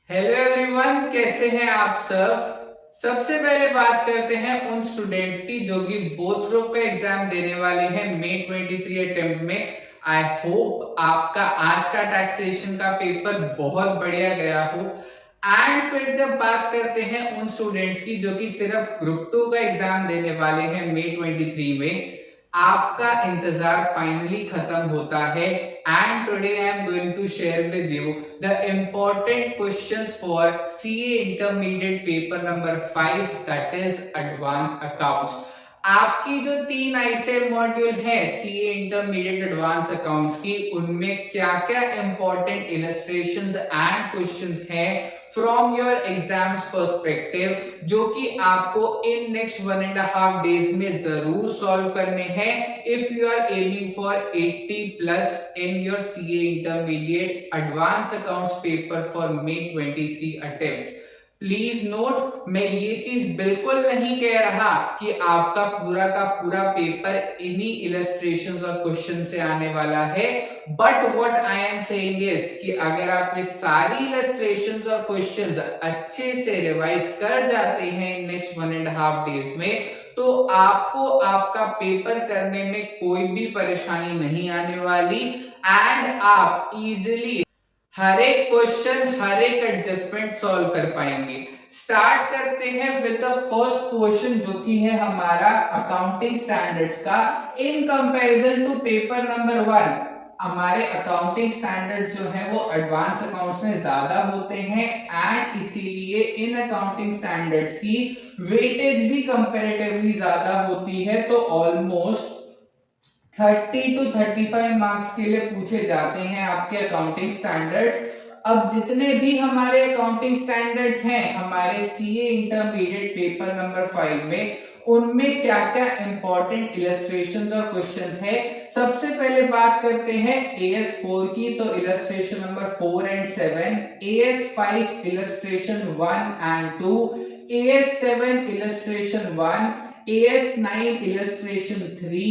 Hello everyone, कैसे हैं आप सब। सबसे पहले बात करते हैं उन स्टूडेंट्स की जो कि बोथ ग्रुप का एग्जाम देने वाले हैं मई 23 अटेम्प्ट में। आई होप आपका आज का टैक्सेशन का पेपर बहुत बढ़िया गया हो। एंड फिर जब बात करते हैं उन स्टूडेंट्स की जो कि सिर्फ ग्रुप 2 का एग्जाम देने वाले हैं मई 23 में, आपका इंतजार फाइनली खत्म होता है। And today I am going to share with you the important questions for CA Intermediate paper number 5, that is Advanced Accounts। आपकी जो 3 आईसेल मॉड्यूल है सीए इंटरमीडिएट एडवांस अकाउंट्स की, उनमें क्या क्या इंपॉर्टेंट इलस्ट्रेशंस एंड क्वेश्चंस हैं फ्रॉम योर एग्जाम्स पर्सपेक्टिव, जो कि आपको इन नेक्स्ट 1.5 डेज में जरूर सॉल्व करने हैं if you are aiming for 80 plus in your CA intermediate advance accounts paper for May 23 attempt. Please note, मैं ये चीज बिल्कुल नहीं कह रहा कि आपका पूरा का पूरा पेपर इन्हीं इलस्ट्रेशंस और क्वेश्चन से आने वाला है, but what I am saying is कि अगर आप ये सारी इलस्ट्रेशंस और क्वेश्चंस अच्छे से रिवाइज कर जाते हैं नेक्स्ट 1.5 डेज में, तो आपको आपका पेपर करने में कोई भी परेशानी नहीं आने वाली एंड आप इजीली हर एक क्वेश्चन, हर एक एडजस्टमेंट सॉल्व कर पाएंगे। स्टार्ट करते हैं विद द फर्स्ट क्वेश्चन जो कि है हमारा अकाउंटिंग स्टैंडर्ड्स का in comparison to paper number 1। हमारे अकाउंटिंग स्टैंडर्ड्स जो है वो एडवांस अकाउंट्स में ज्यादा होते हैं एंड इसीलिए इन अकाउंटिंग स्टैंडर्ड्स की वेटेज भी कंपैरेटिवली ज्यादा होती है। तो ऑलमोस्ट 30 to 35 मार्क्स के लिए पूछे जाते हैं आपके अकाउंटिंग स्टैंडर्ड्स। अब जितने भी हमारे अकाउंटिंग स्टैंडर्ड्स हैं हमारे सीए इंटरमीडिएट पेपर नंबर 5 में, उनमें क्या क्या इंपॉर्टेंट इलस्ट्रेशंस और क्वेश्चंस है। सबसे पहले बात करते हैं AS4 की, तो illustration number 4 and 7, AS5 illustration 1 and 2, AS7 illustration 1, AS9 illustration 3,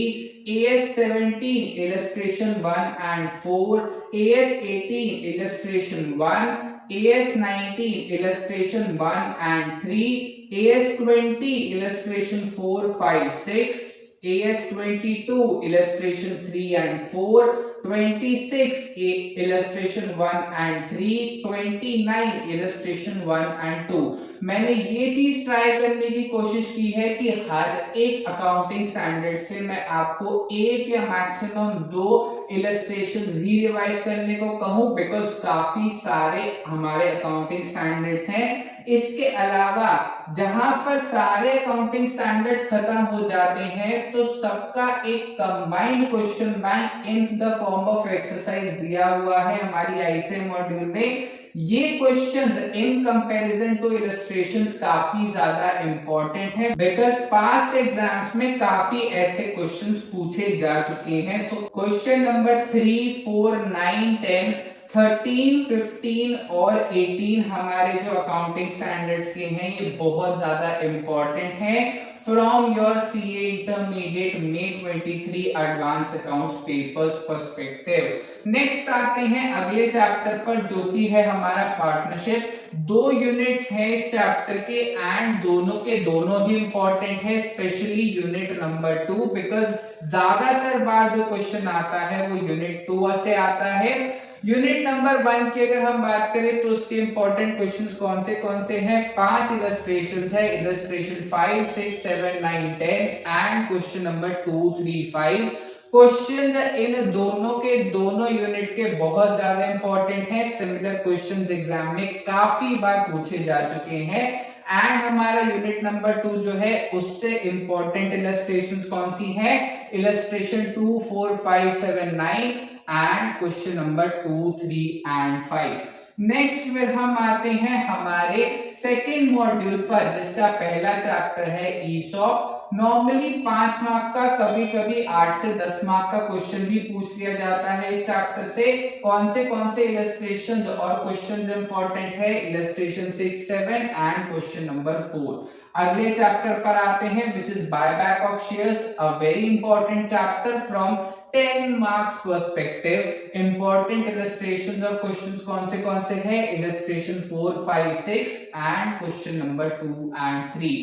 AS17 illustration 1 and 4, AS18 illustration 1, AS19 illustration 1 and 3, AS20 illustration 4, 5, 6, AS22 illustration 3 and 4, 26 illustration 1 and 3, 29 illustration 1 and 2। मैंने ये चीज ट्राई करने की कोशिश की है कि हर एक अकाउंटिंग स्टैंडर्ड से मैं आपको एक या मैक्सिमम 2 इलस्ट्रेशन ही रिवाइज करने को कहूं, बिकॉज काफी सारे हमारे अकाउंटिंग स्टैंडर्ड्स हैं। इसके अलावा जहां पर सारे अकाउंटिंग स्टैंडर्ड्स खत्म हो जाते हैं तो सबका एक combined question bank in the form of exercise दिया हुआ है हमारी आईसीए मॉड्यूल में। ये questions in comparison to illustrations काफी ज्यादा इंपॉर्टेंट है, बिकॉज पास्ट एग्जाम्स में काफी ऐसे क्वेश्चंस पूछे जा चुके हैं। सो क्वेश्चन नंबर 3, 4, 9, 10, 13, 15 और 18 हमारे जो अकाउंटिंग स्टैंडर्ड्स के हैं ये बहुत ज्यादा इंपॉर्टेंट है from your CA intermediate May 23 advance accounts papers perspective. Next आते हैं अगले चैप्टर पर जो कि है हमारा पार्टनरशिप। 2 यूनिट्स हैं इस चैप्टर के एंड दोनों के दोनों ही इंपॉर्टेंट है, स्पेशली यूनिट नंबर 2, बिकॉज ज्यादातर बार जो क्वेश्चन आता है वो यूनिट 2 से आता है। यूनिट नंबर 1 की अगर हम बात करें तो उसके इंपॉर्टेंट क्वेश्चंस कौन से हैं। 5 इलस्ट्रेशंस है, illustration 5, 6, 7, 9, 10 and question number 2, 3, 5। Questions in दोनों के दोनों यूनिट के बहुत ज्यादा इंपॉर्टेंट हैं। सिमिलर क्वेश्चंस एग्जाम में काफी बार पूछे जा चुके हैं एंड हमारा यूनिट नंबर 2 जो है उससे इंपॉर्टेंट इलस्ट्रेशंस कौन सी हैं। Illustration 2, 4, 5, 7, 9 and question number 2, 3 and 5। Next फिर हम आते हैं हमारे सेकेंड मॉड्यूल पर जिसका पहला चैप्टर है ईसॉप। नॉर्मली 5 मार्क का, कभी कभी 8 से 10 मार्क का क्वेश्चन भी पूछ लिया जाता है इस चैप्टर से। कौन से इलस्ट्रेशंस और क्वेश्चंस इंपॉर्टेंट है, इलस्ट्रेशन 6, 7 एंड क्वेश्चन नंबर 4। अगले चैप्टर पर आते हैं which is buyback of shares, a very important chapter from 10 marks perspective. Important illustration और क्वेश्चंस कौन से हैं? Illustration 4, 5, 6 and question number 2 and 3।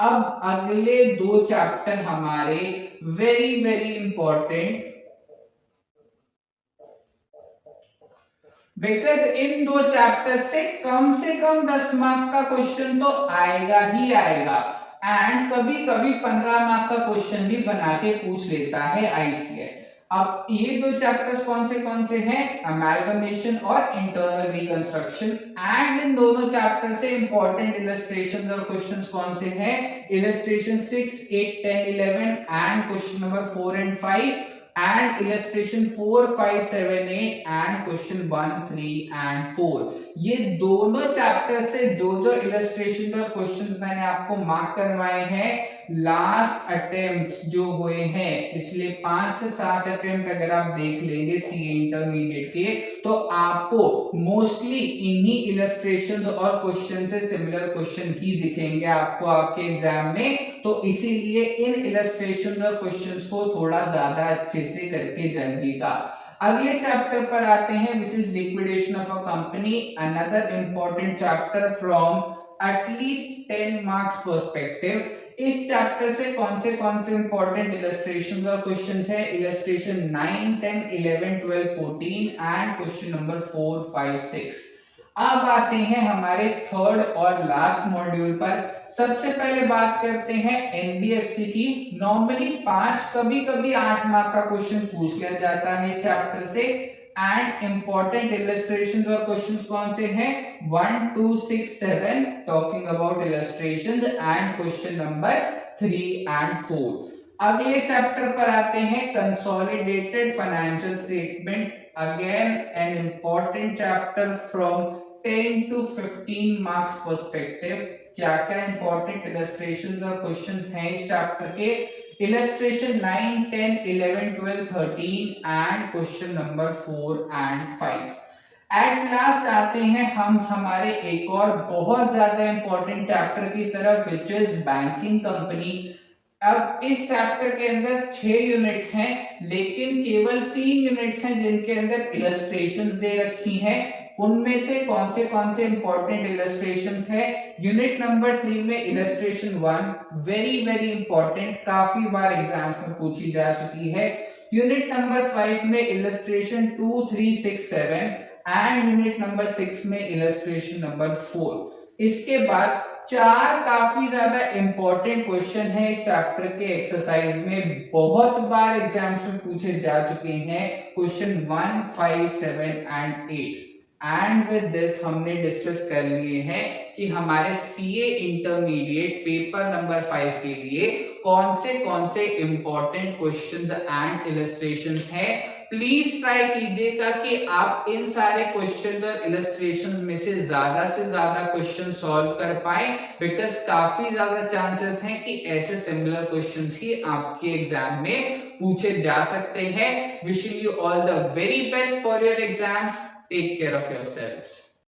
अब अगले दो चैप्टर हमारे very very important, because in दो चैप्टर से कम 10 मार्क का क्वेश्चन तो आएगा ही आएगा, एंड कभी कभी 15 मार्क का क्वेश्चन भी बना के पूछ लेता है आईसीएस। अब ये दो चैप्टर्स कौन से हैं? अमेलगमेशन और इंटरनल रिकंस्ट्रक्शन। एंड इन दोनों चैप्टर से इंपॉर्टेंट इलस्ट्रेशंस और क्वेश्चंस कौन से हैं? Illustration 6, 8, 10, 11 and question number 4 and 5 and illustration 4, 5, 7, 8 and question 1, 3 and 4। ये दोनों चैप्टर से जो इलस्ट्रेशन और क्वेश्चंस मैंने आपको मार्क करवाए हैं, लास्ट अटेम्प्ट्स जो हुए हैं पिछले 5 से 7 अटेम्प्ट अगर आप देख लेंगे सीए इंटरमीडिएट के, तो आपको मोस्टली इन्हीं इलस्ट्रेशंस और क्वेश्चन से सिमिलर क्वेश्चन ही दिखेंगे आपको आपके एग्जाम में। तो इसीलिए इन इलस्ट्रेशन और क्वेश्चंस को थोड़ा ज्यादा अच्छे से करके जानिएगा। अगले चैप्टर पर आते हैं, which is liquidation of a company, another important chapter from at least 10 marks perspective. इस चैप्टर से कौन से इंपॉर्टेंट इलस्ट्रेशंस और क्वेश्चंस है? Illustration 9, 10, 11, 12, 14 and question number 4, 5, 6। अब आते हैं हमारे थर्ड और लास्ट मॉड्यूल पर। सबसे पहले बात करते हैं एनबीएफसी की। नॉर्मली 5 कभी 8 मार्क का क्वेश्चन पूछ लिया जाता है इस चैप्टर से, एंड इंपॉर्टेंट इलस्ट्रेशंस और क्वेश्चंस कौन से हैं? 1, 2, 6, 7 talking about illustrations and question number 3 and 4। अगले चैप्टर पर आते हैं consolidated financial statement, again an important chapter from 10 to 15 marks perspective. क्या इंपॉर्टेंट इलस्ट्रेशंस और क्वेश्चंस हैं इस चैप्टर के? Illustration 9, 10, 11, 12, 13 and question number 4 and 5। At last आते हैं हम हमारे एक और बहुत ज्यादा इंपॉर्टेंट चैप्टर की तरफ, विच इज बैंकिंग कंपनी। अब इस चैप्टर के अंदर 6 यूनिट्स हैं, लेकिन केवल 3 यूनिट्स हैं जिनके अंदर इलस्ट्रेशंस दे रखी हैं। उनमें से कौन से इंपॉर्टेंट इलस्ट्रेशंस है? यूनिट नंबर 3 में इलस्ट्रेशन 1 वेरी वेरी इंपॉर्टेंट, काफी बार एग्जाम्स में पूछी जा चुकी है। यूनिट नंबर 5 में इलस्ट्रेशन 2, 3, 6, 7 एंड यूनिट नंबर 6 में इलस्ट्रेशन नंबर 4। इसके बाद 4 काफी ज्यादा इंपॉर्टेंट क्वेश्चन है इस चैप्टर के एक्सरसाइज में, बहुत बार एग्जाम्स में पूछे जा चुके हैं, question 1, 5, 7 and 8। And with this हमने डिस्कस कर लिए हैं कि हमारे सीए इंटरमीडिएट पेपर नंबर 5 के लिए कौन से इंपॉर्टेंट क्वेश्चंस एंड इलस्ट्रेशंस हैं। प्लीज ट्राई कीजिएगा कि आप इन सारे क्वेश्चन और इलस्ट्रेशन में से ज्यादा क्वेश्चन सॉल्व कर पाए, बिकॉज काफी ज्यादा चांसेस हैं कि ऐसे सिमिलर क्वेश्चंस ही आपके एग्जाम में पूछे जा सकते हैं। Wishing you all the very best for your exams. Take care of yourselves.